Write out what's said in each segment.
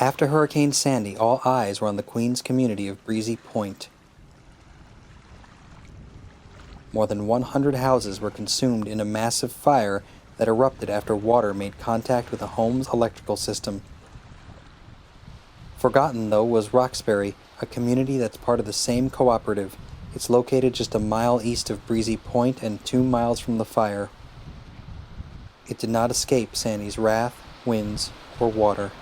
After Hurricane Sandy, all eyes were on the Queens community of Breezy Point. More than 100 houses were consumed in a massive fire that erupted after water made contact with the home's electrical system. Forgotten, though, was Roxbury, a community that's part of the same cooperative. It's located just a mile east of Breezy Point and 2 miles from the fire. It did not escape Sandy's wrath, winds, or water.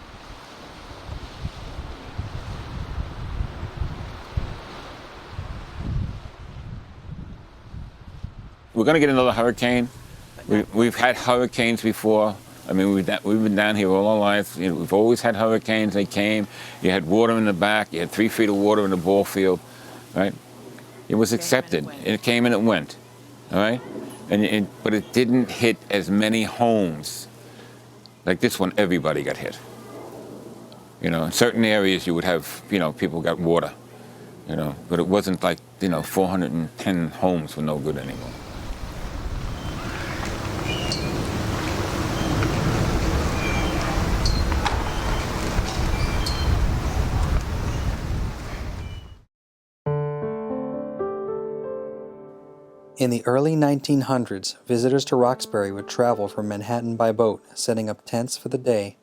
We're going to get another hurricane. We've had hurricanes before. I mean, we've been down here all our lives. You know, we've always had hurricanes. They came. You had water in the back. You had 3 feet of water in the ball field, right? It was accepted. It came and it went, all right? But it didn't hit as many homes. Like this one, everybody got hit. You know, in certain areas you would have, you know, people got water, you know, but it wasn't like, you know, 410 homes were no good anymore. In the early 1900s, visitors to Roxbury would travel from Manhattan by boat, setting up tents for the day.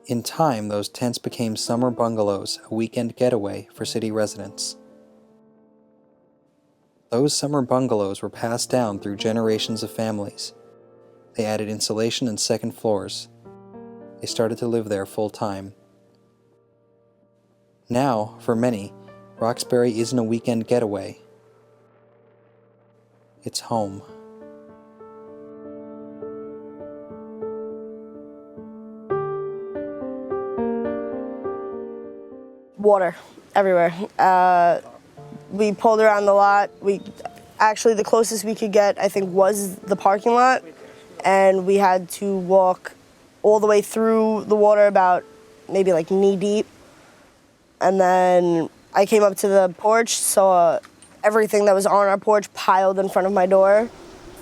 In time, those tents became summer bungalows, a weekend getaway for city residents. Those summer bungalows were passed down through generations of families. They added insulation and second floors. They started to live there full time. Now, for many, Roxbury isn't a weekend getaway. It's home. Water everywhere. We pulled around the lot. Actually, the closest we could get, I think, was the parking lot, and we had to walk all the way through the water, about maybe like knee deep. And then I came up to the porch, saw everything that was on our porch piled in front of my door.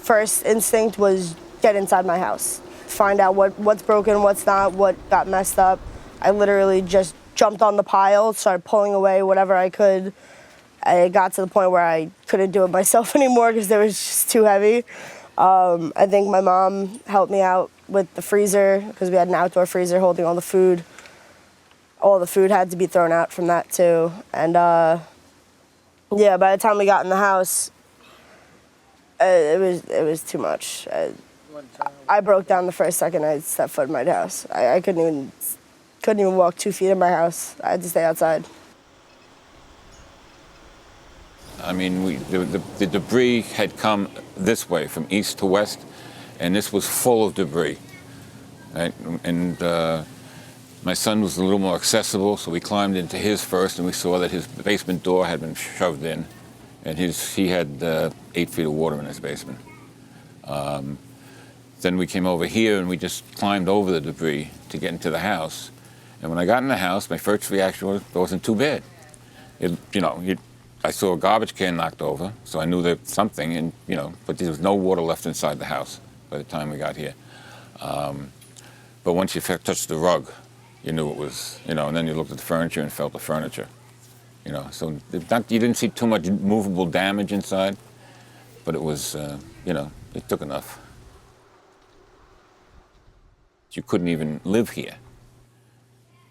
First instinct was get inside my house, find out what's broken, what's not, what got messed up. I literally just jumped on the pile, started pulling away whatever I could. I got to the point where I couldn't do it myself anymore because it was just too heavy. I think my mom helped me out with the freezer because we had an outdoor freezer holding all the food. All the food had to be thrown out from that too. And yeah, by the time we got in the house, it was too much. I broke down the first second I stepped foot in my house. I couldn't even walk 2 feet in my house. I had to stay outside. I mean, the debris had come this way from east to west, and this was full of debris. Right? And my son was a little more accessible, so we climbed into his first, and we saw that his basement door had been shoved in, and he had 8 feet of water in his basement. Then we came over here, and we just climbed over the debris to get into the house. And when I got in the house, my first reaction was it wasn't too bad. I saw a garbage can knocked over, so I knew that something, and but there was no water left inside the house by the time we got here. But once you touched the rug, you knew it was, and then you looked at the furniture and felt the furniture, So you didn't see too much movable damage inside, but it was, it took enough. You couldn't even live here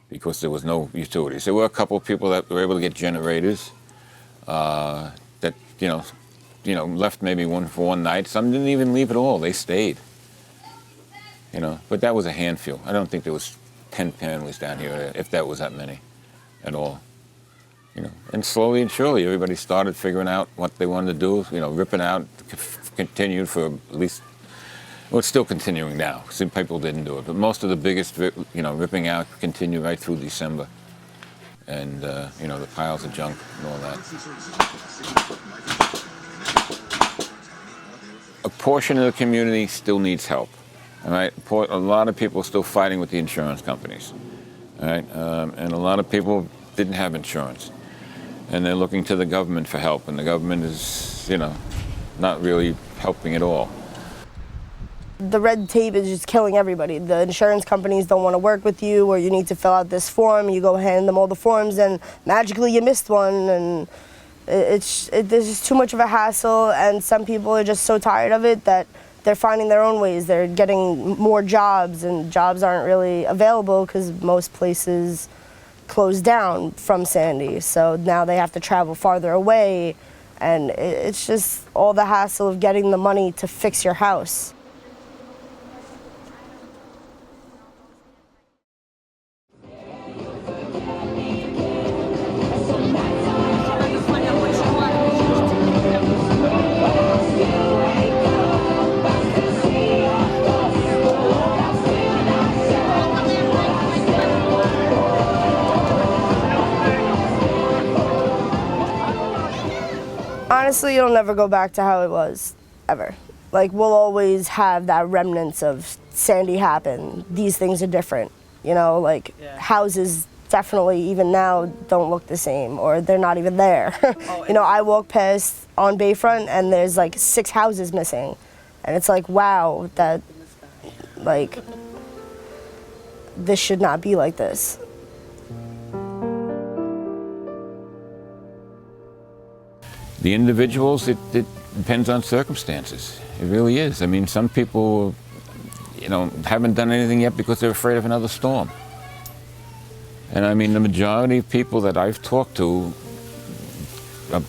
because there was no utilities. There were a couple of people that were able to get generators that, left maybe for one night. Some didn't even leave at all. They stayed, But that was a handful. I don't think there was 10 families down here, if that was that many at all. And slowly and surely, everybody started figuring out what they wanted to do. Ripping out continued for at least. Well, it's still continuing now. Some people didn't do it, but most of the biggest, ripping out continued right through December. And, the piles of junk and all that. A portion of the community still needs help, all right? A lot of people are still fighting with the insurance companies, all right? And a lot of people didn't have insurance. And they're looking to the government for help, and the government is, not really helping at all. The red tape is just killing everybody. The insurance companies don't want to work with you, or you need to fill out this form. You go hand them all the forms, and magically you missed one, and there's just too much of a hassle. And some people are just so tired of it that they're finding their own ways. They're getting more jobs, and jobs aren't really available because most places closed down from Sandy. So now they have to travel farther away, and it's just all the hassle of getting the money to fix your house. Honestly, it'll never go back to how it was, ever. Like, we'll always have that remnants of Sandy happened. These things are different, you know, like houses definitely even now don't look the same, or they're not even there. You know, I walk past on Bayfront and there's like 6 houses missing. And it's like, wow, that, like, this should not be like this. The individuals, it depends on circumstances. It really is. I mean, some people, you know, haven't done anything yet because they're afraid of another storm. And I mean, the majority of people that I've talked to,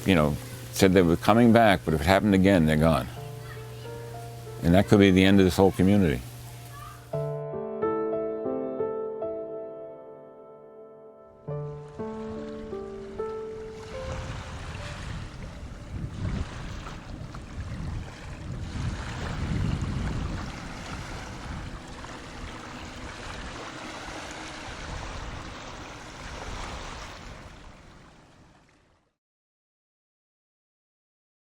you know, said they were coming back, but if it happened again, they're gone. And that could be the end of this whole community.